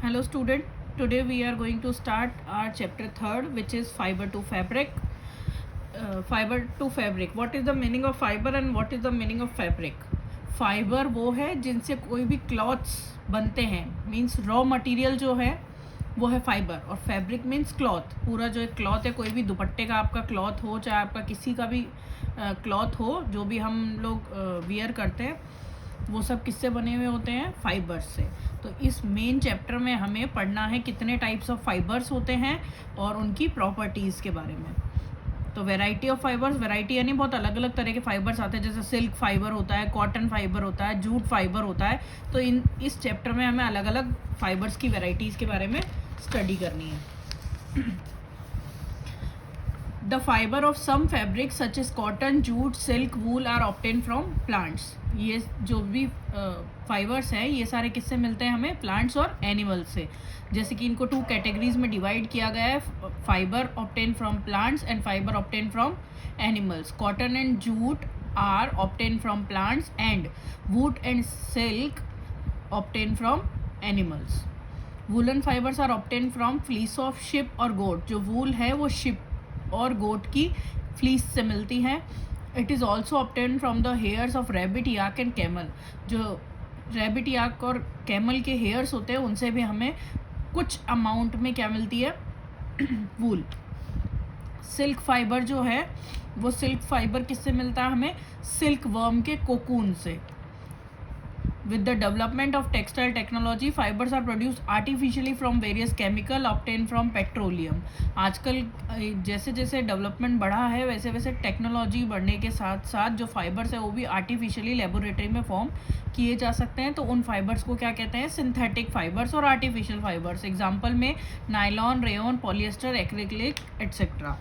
Hello student, today we are going to start our chapter 3rd, which is fiber to fabric. Fiber to fabric. What is the meaning of fiber and what is the meaning of fabric? Fibre वो है जिनसे कोई भी clothes बनते हैं, means raw material जो है वो है फाइबर, और फैब्रिक मीन्स क्लॉथ। पूरा जो एक क्लॉथ है, कोई भी दुपट्टे का आपका क्लॉथ हो, चाहे आपका किसी का भी क्लॉथ हो, जो भी हम लोग वियर करते हैं, वो सब किससे बने हुए होते हैं? फाइबर्स से। तो इस मेन चैप्टर में हमें पढ़ना है कितने टाइप्स ऑफ फाइबर्स होते हैं और उनकी प्रॉपर्टीज़ के बारे में। तो वैरायटी ऑफ फाइबर्स, वैरायटी यानी बहुत अलग अलग तरह के फाइबर्स आते हैं, जैसे सिल्क फाइबर होता है, कॉटन फाइबर होता है, जूट फाइबर होता है। तो इस चैप्टर में हमें अलग अलग फाइबर्स की वैरायटीज़ के बारे में स्टडी करनी है। The fibre of some fabric such as cotton, jute, silk, wool are obtain from plants. ये जो भी फाइबर्स हैं, ये सारे किससे मिलते हैं हमें? प्लांट्स और एनिमल्स से। जैसे कि इनको 2 कैटेगरीज में डिवाइड किया गया है, fibre obtain from plants and fibre obtain from animals. Cotton and jute are obtain from plants and wood and silk obtain from animals. Woollen fibres are obtain from fleece of sheep और goat. जो वूल है वो ship और गोट की fleece से मिलती है। It is also obtain from the hairs of rabbit, yak and camel. जो रैबिट, याक और कैमल के हेयर्स होते हैं, उनसे भी हमें कुछ अमाउंट में क्या मिलती है? वूल। सिल्क फाइबर जो है वो सिल्क फाइबर किससे मिलता है हमें? सिल्क वर्म के कोकून से। With the development of textile technology, fibers are produced artificially from various chemical obtained from petroleum. आजकल जैसे जैसे डेवलपमेंट बढ़ा है, वैसे वैसे टेक्नोलॉजी बढ़ने के साथ साथ जो फाइबर्स है वो भी आर्टिफिशियली लेबोरेटरी में फॉर्म किए जा सकते हैं। तो उन फाइबर्स को क्या कहते हैं? सिंथेटिक फाइबर्स और आर्टिफिशियल फाइबर्स। एग्जाम्पल में nylon, rayon, polyester, acrylic etcetera.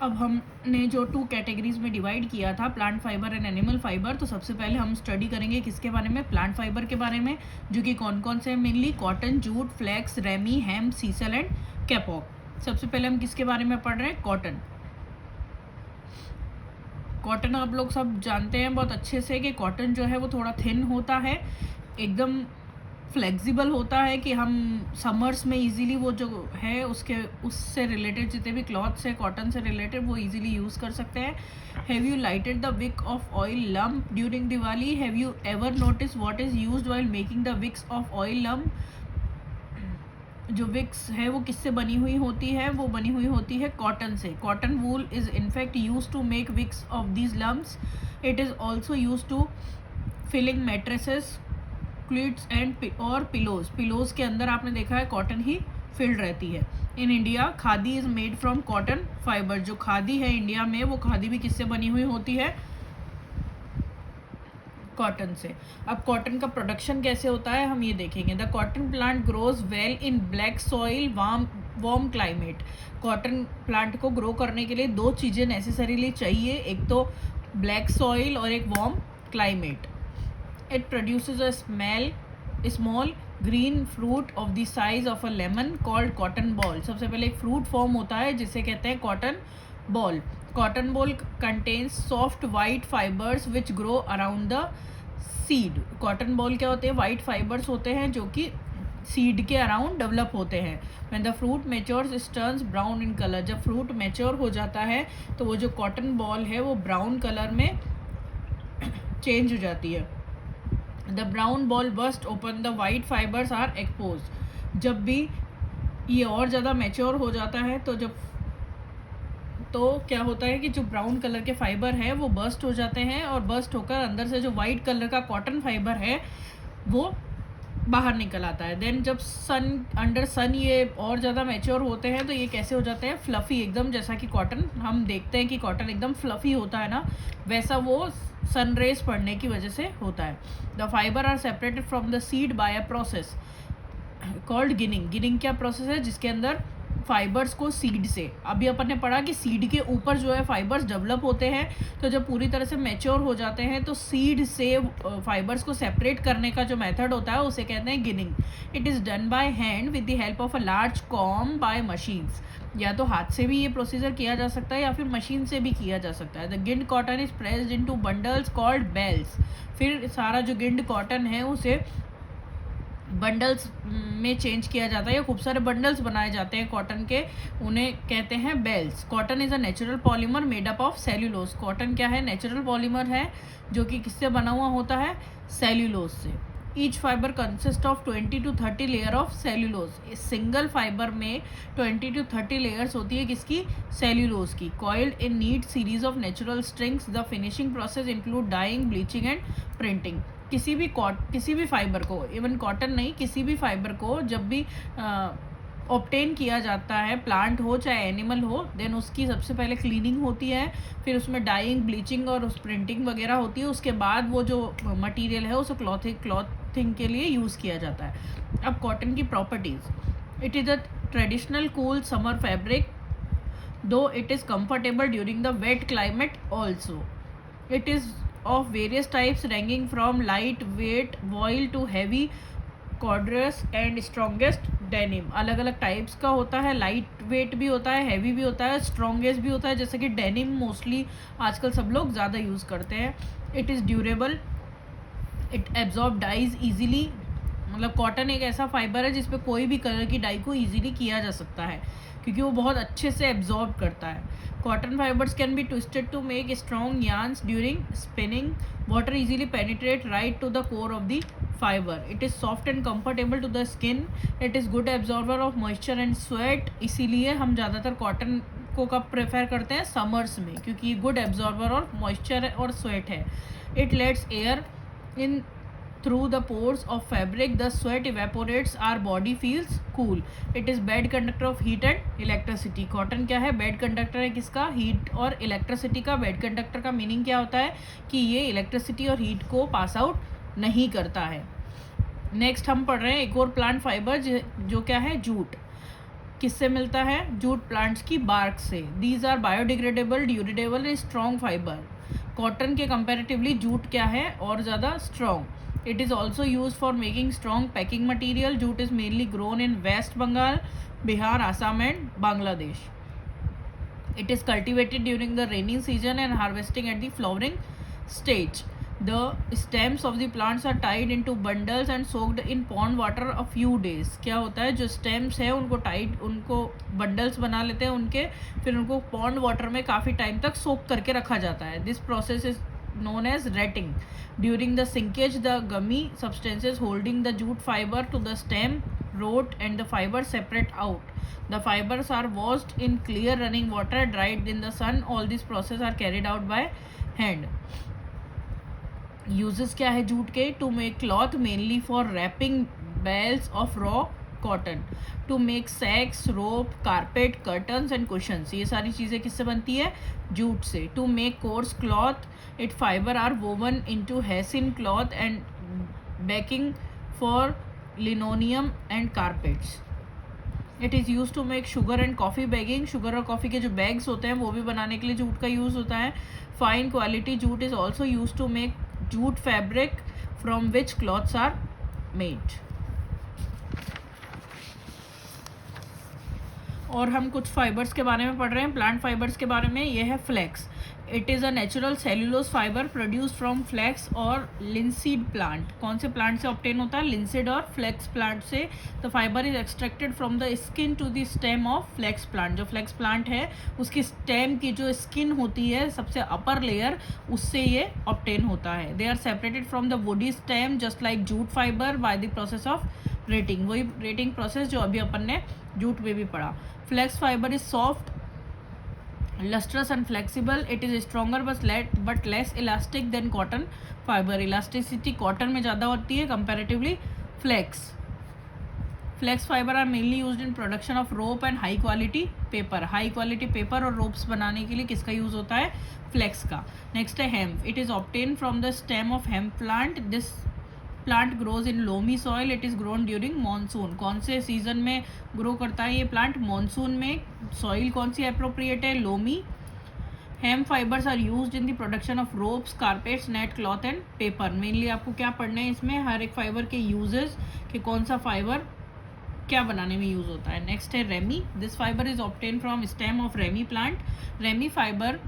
अब हमने जो 2 कैटेगरीज में डिवाइड किया था, plant fibre and animal fibre, तो सबसे पहले हम स्टडी करेंगे किसके बारे में? प्लांट फाइबर के बारे में, जो कि कौन कौन से हैं? Mainly cotton, jute, flax, ramie, hemp, sisal and kapok. सबसे पहले हम किसके बारे में पढ़ रहे हैं? कॉटन। कॉटन आप लोग सब जानते हैं बहुत अच्छे से कि कॉटन जो है वो थोड़ा थिन होता है, एकदम फ्लेक्सिबल होता है कि हम समर्स में इजीली वो जो है उससे रिलेटेड जितने भी क्लॉथ्स है कॉटन से रिलेटेड वो इजीली यूज़ कर सकते हैं। Have you lighted the wick of oil lamp during Diwali? Have you ever notice what is used while making the wicks of oil lamp? जो विक्स है वो किससे बनी हुई होती है? वो बनी हुई होती है कॉटन से। Cotton wool is in fact use to make wicks of these lamps. It is also use to filling mattresses, quilts and और पिलोज के अंदर आपने देखा है कॉटन ही फिल्ड रहती है। In India khadi is made from cotton fibre. जो खादी है इंडिया में, वो खादी भी किससे बनी हुई होती है? कॉटन से। अब कॉटन का प्रोडक्शन कैसे होता है हम ये देखेंगे। The cotton plant grows well in black soil, warm climate. Cotton plant को ग्रो करने के लिए 2 चीज़ें नेसेसरीली चाहिए, एक तो ब्लैक सॉइल और एक warm climate. It produces a small green fruit of the size of a lemon called cotton ball. सबसे पहले एक फ्रूट फॉर्म होता है जिसे कहते हैं cotton ball. Cotton ball contains soft white fibers which grow around the seed. Cotton ball क्या होते हैं? वाइट फाइबर्स होते हैं जो कि सीड के अराउंड डेवलप होते हैं। When the fruit matures it turns brown in color. जब फ्रूट मैच्योर हो जाता है तो वो जो कॉटन बॉल है वो ब्राउन कलर में चेंज हो जाती है। The brown ball burst open, the white fibers are exposed. जब भी ये और ज़्यादा मैच्योर हो जाता है तो क्या होता है कि जो ब्राउन कलर के फाइबर है वो बर्स्ट हो जाते हैं, और बर्स्ट होकर अंदर से जो वाइट कलर का कॉटन फाइबर है वो बाहर निकल आता है। देन जब अंडर सन ये और ज़्यादा मैच्योर होते हैं तो ये कैसे हो जाते हैं? फ्लफ़ी, एकदम जैसा कि कॉटन हम देखते हैं कि कॉटन एकदम फ्लफ़ी होता है ना, वैसा वो सन रेज पड़ने की वजह से होता है। The fibre are separated from the seed by a process called ginning. Ginning क्या प्रोसेस है? जिसके अंदर फाइबर्स को सीड से, अभी अपन ने पढ़ा कि सीड के ऊपर जो है फाइबर्स डेवलप होते हैं, तो जब पूरी तरह से मैच्योर हो जाते हैं तो सीड से फाइबर्स को सेपरेट करने का जो मेथड होता है उसे कहते हैं ginning. It is done by hand with the help of a large comb by machines. या तो हाथ से भी ये प्रोसीजर किया जा सकता है या फिर मशीन से भी किया जा सकता है। The ginned cotton is pressed into bundles called bales. फिर सारा जो गिंड कॉटन है उसे बंडल्स में चेंज किया जाता है या खूब सारे बंडल्स बनाए जाते हैं कॉटन के, उन्हें कहते हैं bales. Cotton is a natural polymer made up of cellulose. Cotton क्या है? नेचुरल पॉलीमर है जो कि किससे बना हुआ होता है? सेल्यूलोज से। Each fibre consist of 20 to 30 layer of cellulose. इस सिंगल फाइबर में 20 to 30 लेयर्स होती है किसकी? सेल्यूलोज की। Coiled in neat series of natural strings. The finishing process include dyeing, bleaching and printing. किसी भी फाइबर को, इवन कॉटन नहीं, किसी भी फाइबर को जब भी ऑब्टेन किया जाता है, प्लांट हो चाहे एनिमल हो, देन उसकी सबसे पहले क्लीनिंग होती है, फिर उसमें डाइंग, ब्लीचिंग और उस प्रिंटिंग वगैरह होती है। उसके बाद वो जो मटेरियल है उसे क्लॉथिंग के लिए यूज़ किया जाता है। अब कॉटन की properties. It is a traditional cool summer fabric though it is comfortable during the wet climate also. It is of various types ranging from light weight voile to heavy cordless and strongest denim। अलग अलग types का होता है, light weight भी होता है, heavy भी होता है, स्ट्रॉन्गेस्ट भी होता है, जैसे कि डेनिम मोस्टली आजकल सब लोग ज़्यादा यूज़ करते हैं। It is durable, it absorb dyes easily. मतलब कॉटन एक ऐसा फाइबर है जिसपे कोई भी कलर की डाई को ईजिली किया जा सकता है क्योंकि वो बहुत अच्छे से एब्जॉर्ब करता है। Cotton fibres can be twisted to make strong yarns during spinning. Water easily penetrate right to the core of the fiber. It is soft and comfortable to the skin. It is good absorber of moisture and sweat। इसीलिए हम ज़्यादातर cotton को कब prefer करते हैं? Summers में, क्योंकि good absorber और मॉइस्चर और स्वेट है। It let's air in through the pores of fabric, the sweat evaporates, our body feels cool। it is bad conductor of heat and electricity। Cotton क्या है? Bad conductor है किसका? Heat और electricity का। Bad conductor का meaning क्या होता है? कि ये इलेक्ट्रिसिटी और हीट को पास आउट नहीं करता है। नेक्स्ट हम पढ़ रहे हैं एक और प्लांट फाइबर जो क्या है? जूट। किससे मिलता है? जूट प्लांट्स की बार्क से। These are biodegradable, durable and strong fibre. Cotton के कंपेरेटिवली जूट क्या है? और ज़्यादा strong. It is also used for making strong packing material। Jute is mainly grown in West Bengal, Bihar, Assam and Bangladesh। It is cultivated during the rainy season and harvesting at the flowering stage। The stems of the plants are tied into bundles and soaked in pond water a few days। क्या होता है? जो stems है उनको bundles बना लेते हैं उनके, फिर उनको pond water में काफ़ी टाइम तक soak करके रखा जाता है। This process is known as retting। During the sinkage, the gummy substances holding the jute fiber to the stem rot and the fiber separate out। The fibers are washed in clear running water, dried in the sun। All these processes are carried out by hand। Uses क्या है jute के? To make cloth mainly for wrapping bales of raw cotton। To make sacks, rope, carpet, curtains and cushions। ये सारी चीज़ें किससे बनती है? Jute से। To make coarse cloth, its fiber are woven into hessian cloth and backing for linoleum and carpets। It is used to make sugar and coffee bagging। Sugar और coffee के जो बैग्स होते हैं वो भी बनाने के लिए जूट का यूज़ होता है। Fine quality jute is also use to make jute fabric from which clothes are made. और हम कुछ फाइबर्स के बारे में पढ़ रहे हैं, प्लांट फाइबर्स के बारे में। ये है flax. It is a natural cellulose fibre produce from flax और लिंसीड प्लांट। कौन से प्लांट से ऑब्टेन होता है? लिंसीड और फ्लैक्स प्लांट से। The fibre is extracted from the skin to the stem of flax plant. जो फ्लैक्स प्लांट है उसकी स्टेम की जो स्किन होती है, सबसे अपर लेयर, उससे ये ऑब्टेन होता है। They are separated from the woody stem just like jute fibre by the process of retting. वही रेटिंग प्रोसेस जो अभी अपन ने जूट में भी पढ़ा। Flax fibre is soft, lustrous and flexible। it is stronger but less elastic than cotton fiber। elasticity cotton में ज़्यादा होती है comparatively flex। flex fiber are mainly used in production of rope and high quality paper। high quality paper और ropes बनाने के लिए किसका use होता है? flex का। next है hemp। it is obtained from the stem of hemp plant। this plant grows in loamy soil. It is grown during monsoon. कौन से सीजन में ग्रो करता है ये प्लांट? मानसून में। सॉइल कौन सी अप्रोप्रिएट है? Loamy. Hemp fibres are used in the production of ropes, carpets, net, cloth and paper. Mainly आपको क्या पढ़ना है इसमें? हर एक फाइबर के यूजेस कि कौन सा फाइबर क्या बनाने में यूज़ होता है। नेक्स्ट है ramie. This fibre is obtain from stem of ramie plant. Ramie fibre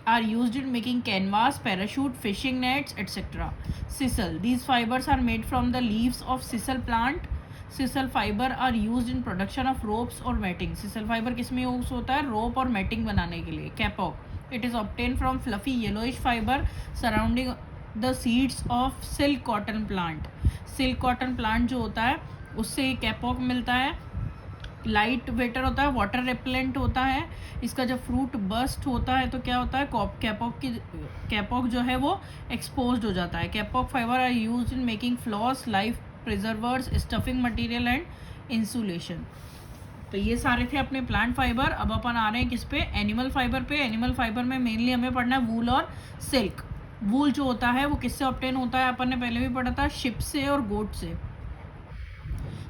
are used in making canvas, parachute, fishing nets, etc. Sisal. These fibers are made from the leaves of sisal plant. Sisal fiber are used in production of ropes or matting. Sisal fiber किस में use होता है? रोप और matting बनाने के लिए. Kapok. It is obtained from fluffy yellowish fiber surrounding the seeds of silk cotton plant. Silk cotton plant जो होता है उससे कैपॉक मिलता है. लाइट वेटर होता है, वाटर रेपेलेंट होता है. इसका जब फ्रूट बस्ट होता है तो क्या होता है? कैपॉक जो है वो एक्सपोज्ड हो जाता है. Kapok fibre are used in making floss, life preservers, stuffing material and insulation. तो ये सारे थे अपने प्लांट फाइबर. अब अपन आ रहे हैं किस पे? एनिमल फाइबर पे. एनिमल फाइबर में मेनली हमें पढ़ना है वूल और सिल्क. वूल जो होता है वो किससे ऑब्टेन होता है? अपन ने पहले भी पढ़ा था, शिप से और गोट से.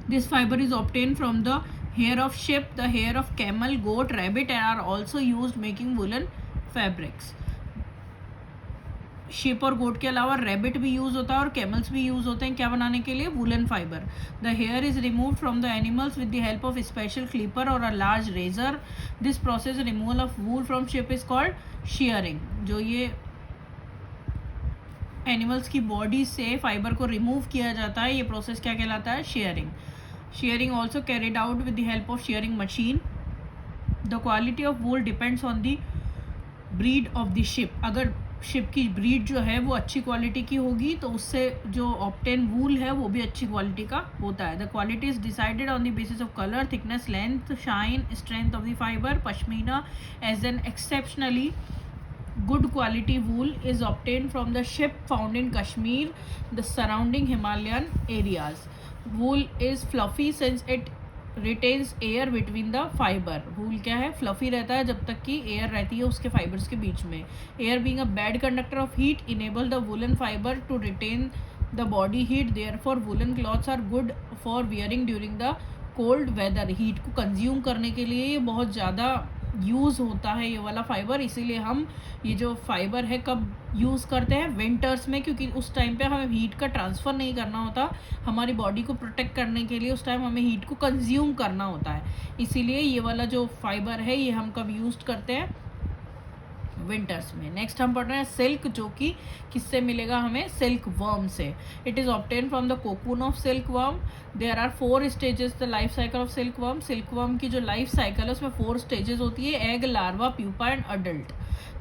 This fibre is obtain from the hair of sheep, the hair of camel, goat, rabbit and are also used making woolen fabrics. Ship और गोट के अलावा रैबिट भी यूज होता है और कैमल्स भी यूज होते हैं क्या बनाने के लिए? Woollen fibre. The hair is removed from the animals with the help of special clipper और a large razor. This process removal of wool from sheep is called shearing. जो ये एनिमल्स की बॉडी से फाइबर को remove किया जाता है, ये प्रोसेस क्या कहलाता है? Sharing. Shearing also carried out with the help of shearing machine. The quality of wool depends on the breed of the sheep. अगर शिप की ब्रीड जो है वो अच्छी क्वालिटी की होगी तो उससे जो ऑब्टेन वूल है वो भी अच्छी क्वालिटी का होता है. The quality is decided on the basis of colour, thickness, length, shine, strength of the fibre. Pashmina as an exceptionally good quality wool is obtained from the sheep found in Kashmir, the surrounding Himalayan areas. Wool is fluffy since it retains air between the fiber. wool क्या है? fluffy रहता है जब तक कि air रहती है उसके fibers के बीच में. air being a bad conductor of heat enable the woolen fiber to retain the body heat. Therefore woolen cloths are good for wearing during the cold weather. heat को consume करने के लिए ये बहुत ज़्यादा यूज़ होता है ये वाला फाइबर. इसीलिए हम ये जो फाइबर है कब यूज़ करते हैं? विंटर्स में, क्योंकि उस टाइम पे हमें हीट का ट्रांसफ़र नहीं करना होता. हमारी बॉडी को प्रोटेक्ट करने के लिए उस टाइम हमें हीट को कंज्यूम करना होता है. इसीलिए ये वाला जो फाइबर है ये हम कब यूज़ करते हैं? विंटर्स में. नेक्स्ट हम पढ़ रहे हैं सिल्क, जो कि किससे मिलेगा हमें? सिल्क वर्म से. It is obtain from the cocoon of silk worm. There are 4 stages the life cycle of silk worm. Silk worm की जो लाइफ साइकिल है उसमें 4 स्टेजेस होती है: egg, larva, pupa and adult.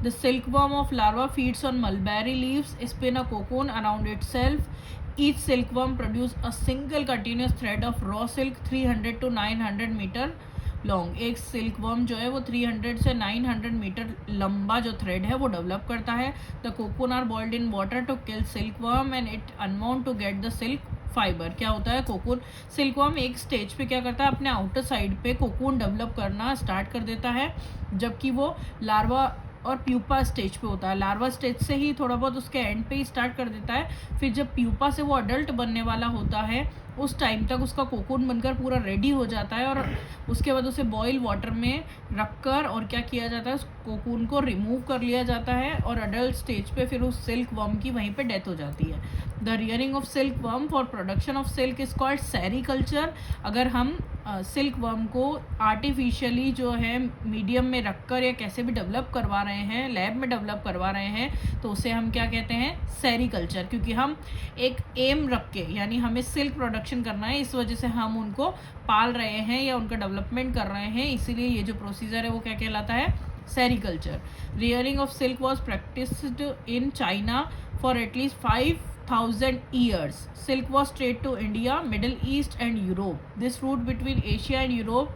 The silk worm of larva feeds on mulberry leaves, spin a cocoon around itself. Each silkworm produce a single continuous thread of raw silk 300 to 900 metre long. एक silk worm जो है वो 300 से 900 metre लंबा जो thread है वो develop करता है. The cocoon are boiled in water to kill silk worm and it unmount to get the silk fibre. क्या होता है? कोकून. सिल्क वर्म एक स्टेज पे क्या करता है? अपने आउटर साइड पे कोकून डेवलप करना स्टार्ट कर देता है, जबकि वो लार्वा और प्यूपा स्टेज पे होता है. लार्वा स्टेज से ही थोड़ा बहुत उसके एंड पे ही स्टार्ट कर देता है. फिर जब प्यूपा से वो अडल्ट बनने वाला होता है उस टाइम तक उसका कोकून बनकर पूरा रेडी हो जाता है और उसके बाद उसे बॉयल वाटर में रखकर और क्या किया जाता है? उस कोकून को रिमूव कर लिया जाता है और अडल्ट स्टेज पे फिर उस सिल्क वर्म की वहीं पे डेथ हो जाती है. The rearing of silk worm for production of silk is called sericulture. अगर हम सिल्क वर्म को आर्टिफिशियली जो है मीडियम में रखकर या कैसे भी डेवलप करवा रहे हैं, लैब में डेवलप करवा रहे हैं, तो उसे हम क्या कहते हैं? सेरीकल्चर. क्योंकि हम एक एम रख के, यानी हमें सिल्क प्रोडक्शन करना है, इस वजह से हम उनको पाल रहे हैं या उनका डेवलपमेंट कर रहे हैं. इसीलिए ये जो प्रोसीजर है वो क्या कहलाता है? Sericulture. Rearing of silk was practised in China for at least 5,000 years. Silk was trade to India, Middle East and Europe. This route between Asia and Europe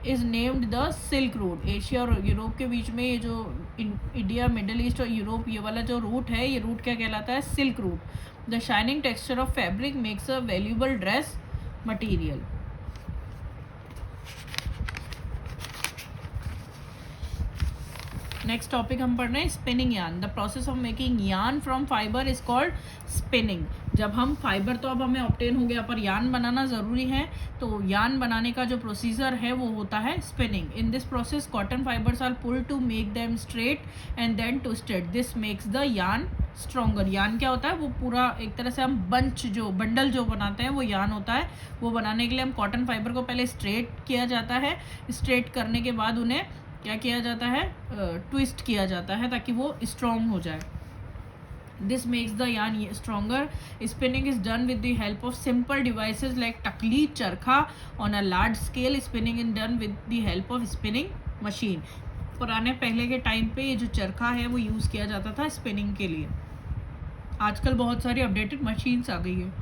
is named the Silk Route. Asia और Europe के बीच में ये जो India, middle east और Europe ये वाला जो root है, ये रूट क्या कहलाता है? Silk route. The shining texture of fabric makes a valuable dress material. Next topic हम पढ़ रहे हैं spinning yarn. The process of making yarn from fibre is called spinning. जब हम फाइबर तो अब हमें ऑब्टेन हो गया, पर यार्न बनाना ज़रूरी है, तो यार्न बनाने का जो प्रोसीजर है वो होता है spinning. In this process cotton fibres are pulled to make them straight and then twisted. This makes the yarn stronger. Yarn क्या होता है? वो पूरा एक तरह से हम बंडल जो बनाते हैं वो यार्न होता है. वो बनाने के लिए हम कॉटन फाइबर को पहले स्ट्रेट किया जाता है. स्ट्रेट करने के बाद उन्हें क्या किया जाता है, ट्विस्ट किया जाता है ताकि वो स्ट्रॉन्ग हो जाए. This makes the yarn stronger. Spinning is done with the help of simple devices like takli, charkha. On a large scale, spinning is done with the help of spinning machine. पुराने पहले के time पे ये जो चरखा है वो use किया जाता था स्पिनिंग के लिए. आजकल बहुत सारी अपडेटेड मशीन्स आ गई है.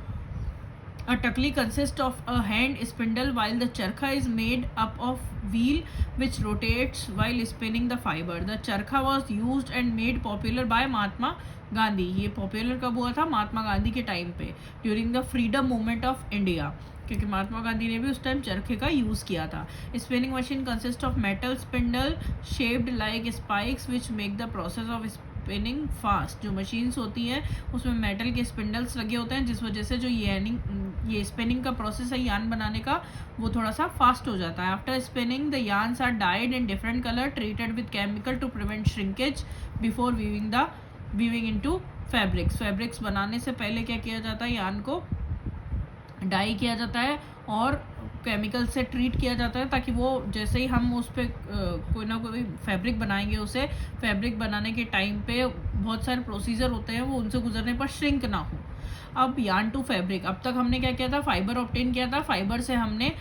A takli consists of a hand spindle while the charkha is made up of wheel which rotates while spinning the fiber. The charkha was used and made popular by Mahatma Gandhi. ये popular कब हुआ था, महात्मा गांधी के time पे, during the freedom movement of India, क्योंकि महात्मा गांधी ने भी उस टाइम चरखे का यूज़ किया था. Spinning machine consist of metal spindle shaped like spikes which make the process of spinning fast. जो मशीन्स होती हैं उसमें मेटल के स्पिंडल्स लगे होते हैं जिस वजह से जो ये स्पिनिंग का प्रोसेस है यान बनाने का वो थोड़ा सा फास्ट हो जाता है. After spinning the yarns are dyed in different colour treated with chemical to prevent shrinkage before weaving into fabrics. Fabrics बनाने से पहले क्या किया जाता है, यान को डाई किया जाता है और केमिकल से ट्रीट किया जाता है ताकि वो जैसे ही हम उस पर कोई ना कोई फैब्रिक बनाएंगे उसे फैब्रिक बनाने के टाइम पे बहुत सारे प्रोसीजर होते हैं वो उनसे गुजरने पर श्रिंक ना हो. अब यान टू फैब्रिक, अब तक हमने क्या किया था, फाइबर ऑब्टेन किया था, फाइबर से हमने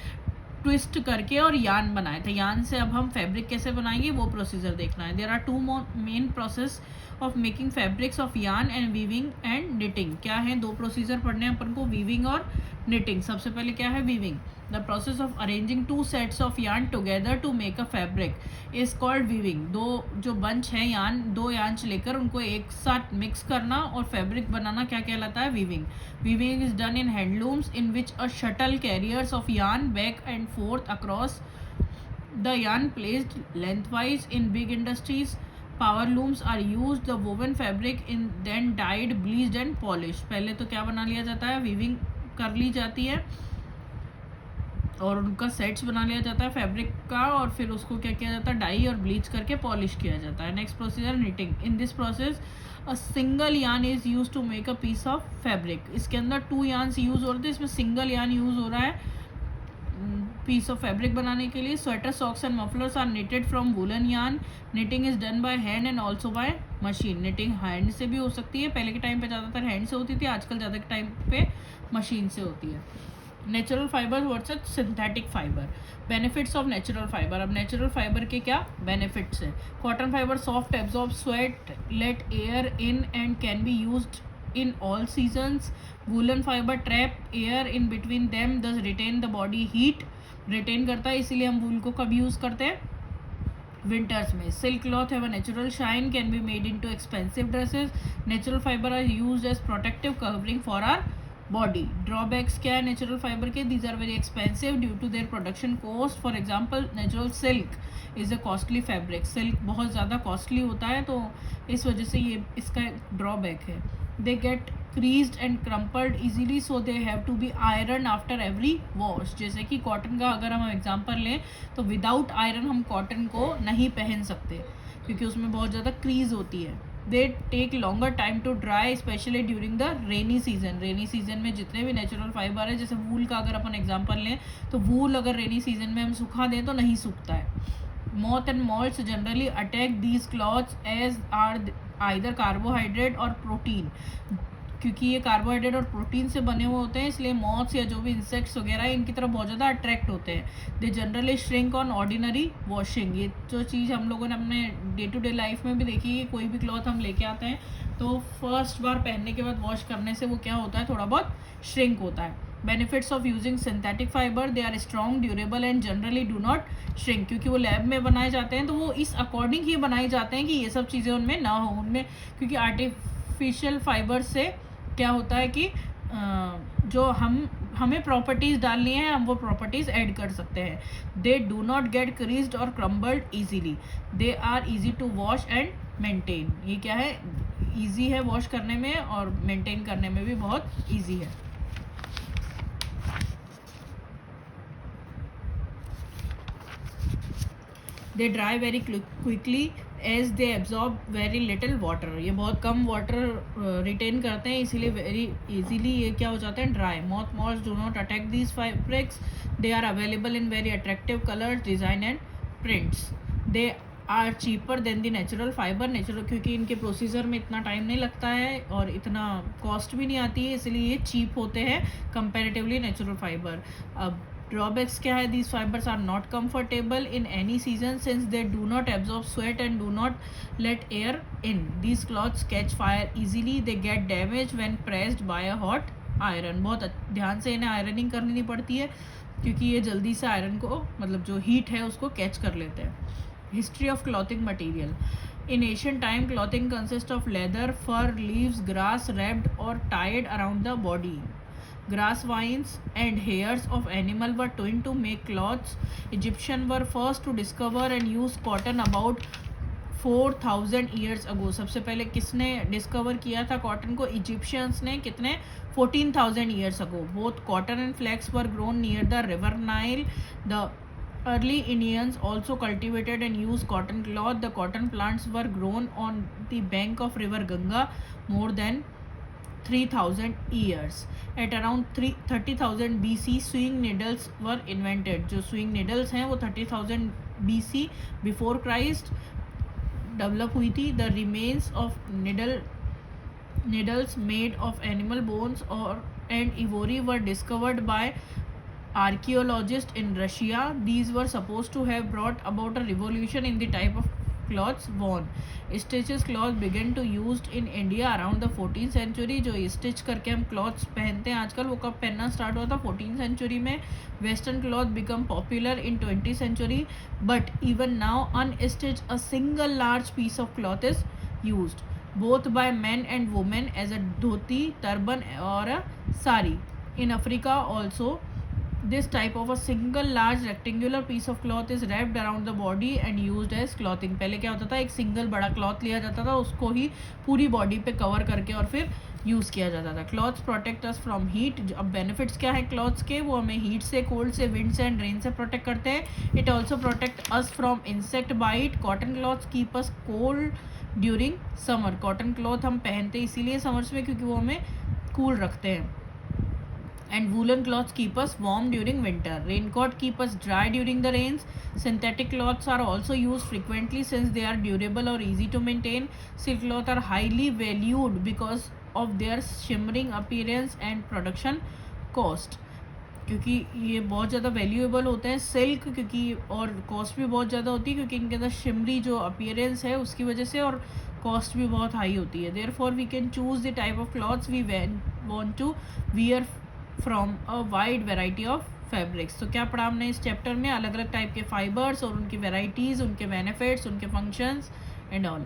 ट्विस्ट करके और यान बनाए थे. यान से अब हम फैब्रिक कैसे बनाएंगे वो प्रोसीजर देखना है. There are two main process of making fabrics of yarn and weaving and knitting. क्या है, दो प्रोसीजर पढ़ने हैं अपन को, वीविंग और निटिंग. सबसे पहले क्या है, weaving. The process of arranging two sets of yarn together to make a fabric is called weaving. दो जो बंच है यान, दो यान लेकर उनको एक साथ मिक्स करना और फैब्रिक बनाना क्या कहलाता है, weaving. Weaving is done in handlooms in which a shuttle carriers of yarn back and forth across the yarn placed lengthwise. In big industries power looms are use. The woven fabric in then dyed bleached and polish. पहले तो क्या बना लिया जाता है, weaving कर ली जाती है और उनका सेट्स बना लिया जाता है फैब्रिक का और फिर उसको क्या किया जाता है, डाई और ब्लीच करके पॉलिश किया जाता है. Next procedure knitting. In this process a single yarn is use to make a piece of fabric. इसके अंदर 2 यान्स यूज हो रहे थे, इसमें सिंगल यान यूज हो रहा है पीस ऑफ फैब्रिक बनाने के लिए. Sweater, socks and mufflers are knitted from woollen yarn. Knitting is done by hand and also by machine. Knitting hand से भी हो सकती है, पहले के टाइम पे ज़्यादातर हैंड से होती थी, आजकल ज़्यादा के टाइम पे मशीन से होती है. Natural fibre versus synthetic fibre. Benefits of natural fibre. अब नेचुरल फाइबर के क्या बेनिफिट्स हैं. Cotton fibre soft, absorb sweat, let air in and can be used in all seasons. Woolen fiber trap air in between them, thus retain the body heat. retain करता है, इसीलिए हम वूल को कब use करते हैं, विंटर्स में. Silk cloth have a natural shine, can be made into expensive dresses. Natural fibre are used as protective covering for our body. Drawbacks क्या है नेचुरल फाइबर के, these are very expensive due to their production cost. For example natural silk is a costly fabric. Silk बहुत ज़्यादा costly होता है तो इस वजह से ये इसका ड्रॉबैक है. They get creased and crumpled easily, so they have to be ironed after every wash. जैसे कि कॉटन का अगर हम एग्जांपल लें तो विदाउट आयरन हम कॉटन को नहीं पहन सकते क्योंकि उसमें बहुत ज़्यादा क्रीज होती है. They take longer time to dry specially during the rainy season. Rainy season में जितने भी नेचुरल फाइबर है, जैसे वूल का अगर अपन एग्जांपल लें तो वूल अगर रेनी सीजन में हम सुखा दें तो नहीं सूखता है. Moth and moths generally attack these cloths as are either carbohydrate और प्रोटीन. क्योंकि ये कार्बोहाइड्रेट और प्रोटीन से बने हुए होते हैं इसलिए मॉथ्स या जो भी इंसेक्ट्स वगैरह इनकी तरफ बहुत ज़्यादा अट्रैक्ट होते हैं. They generally shrink on ordinary washing. ये जो चीज़ हम लोगों ने अपने डे टू डे लाइफ में भी देखी है, कोई भी क्लॉथ हम लेके आते हैं तो फर्स्ट बार पहनने के बाद वॉश करने से वो क्या होता है, थोड़ा बहुत श्रिंक होता है. Benefits of using synthetic fibre. They are strong, durable and generally do not shrink. क्योंकि वो लैब में बनाए जाते हैं तो वो इस अकॉर्डिंग ही बनाए जाते हैं कि ये सब चीज़ें उनमें ना हो. उनमें क्योंकि आर्टिफिशियल फाइबर से क्या होता है कि जो हमें प्रॉपर्टीज़ डालनी है हम वो प्रॉपर्टीज़ ऐड कर सकते हैं. They do not get creased और crumbled easily. They are easy to wash and maintain. ये क्या है, ईजी है वॉश करने में और मेंटेन करने में भी बहुत ईजी है. They dry very quickly as they absorb very little water. ये बहुत कम वाटर रिटेन करते हैं इसीलिए वेरी इजीली ये क्या हो जाते हैं, dry. Moths do not attack these fabrics. They are available in very attractive colours, design and prints. They are cheaper than the natural fibre. Natural क्योंकि इनके प्रोसीजर में इतना टाइम नहीं लगता है और इतना कॉस्ट भी नहीं आती है, इसलिए ये चीप होते हैं कंपेरेटिवली नेचुरल फाइबर। अब ड्रॉबैक्स क्या है? These fibres are not comfortable in any season since they do not absorb sweat and do not let air in. These clothes catch fire easily, they get damage when pressed by a hot iron. बहुत ध्यान से इन्हें ironing करनी पड़ती है क्योंकि ये जल्दी से आयरन को, मतलब जो हीट है उसको कैच कर लेते हैं। History of clothing material. In ancient time, clothing consists of leather, fur, leaves, grass wrapped or tied around the body. Grass vines and hairs of animal were twinned to make cloths. Egyptians were first to discover and use cotton about 4000 years ago. सबसे पहले किसने discover किया था cotton को? Egyptians ने। कितने? 14,000 years ago. Both cotton and flax were grown near the river Nile. The early Indians also cultivated and used cotton cloth. The cotton plants were grown on the bank of river Ganga more than 3000 years. At around 30,000 BC, sewing needles were invented. जो sewing needles हैं वो 30,000 BC before Christ develop हुई थी. The remains of needles made of animal bones and ivory were discovered by archaeologists in Russia. These were supposed to have brought about a revolution in the type of cloths worn. Stitches cloth began to used in India around the 14th century. जो stitch करके हम clothes पहनते हैं आजकल, वो कब पहनना start हुआ था? 14th century में. Western cloth become popular in 20th century, but even now unstitched a single large piece of cloth is used both by men and women as a dhoti, turban or a sari. In Africa also, this type of a single large rectangular piece of cloth is wrapped around the body and used as clothing. पहले क्या होता था? एक single बड़ा cloth लिया जाता था, उसको ही पूरी बॉडी पे कवर करके और फिर यूज़ किया जाता था. Clothes protect us from heat. अब बेनिफिट्स क्या है क्लॉथ्स के? वो हमें हीट से, कोल्ड से, विंड से एंड रेन से प्रोटेक्ट करते हैं. It also protect us from insect bite. Cotton clothes keep us cold during summer. Cotton cloth हम पहनते इसीलिए समर्स में क्योंकि वो हमें कूल रखते हैं. And woolen cloths keep us warm during winter. Raincoat keep us dry during the rains. Synthetic cloths are also used frequently since they are durable or easy to maintain. Silk cloths are highly valued because of their shimmering appearance and production cost. क्योंकि ये बहुत ज़्यादा valuable होते हैं silk, क्योंकि और cost भी बहुत ज़्यादा होती है क्योंकि इनके अंदर शिमरी जो अपीयरेंस है उसकी वजह से, और कॉस्ट भी बहुत हाई होती है. Therefore we can choose the type of clothes we want to wear from a wide variety of fabrics. तो क्या पढ़ा हमने इस चैप्टर में? अलग अलग टाइप के फाइबर्स और उनकी वेराइटीज़, उनके बेनिफिट्स, उनके फंक्शंस एंड ऑल.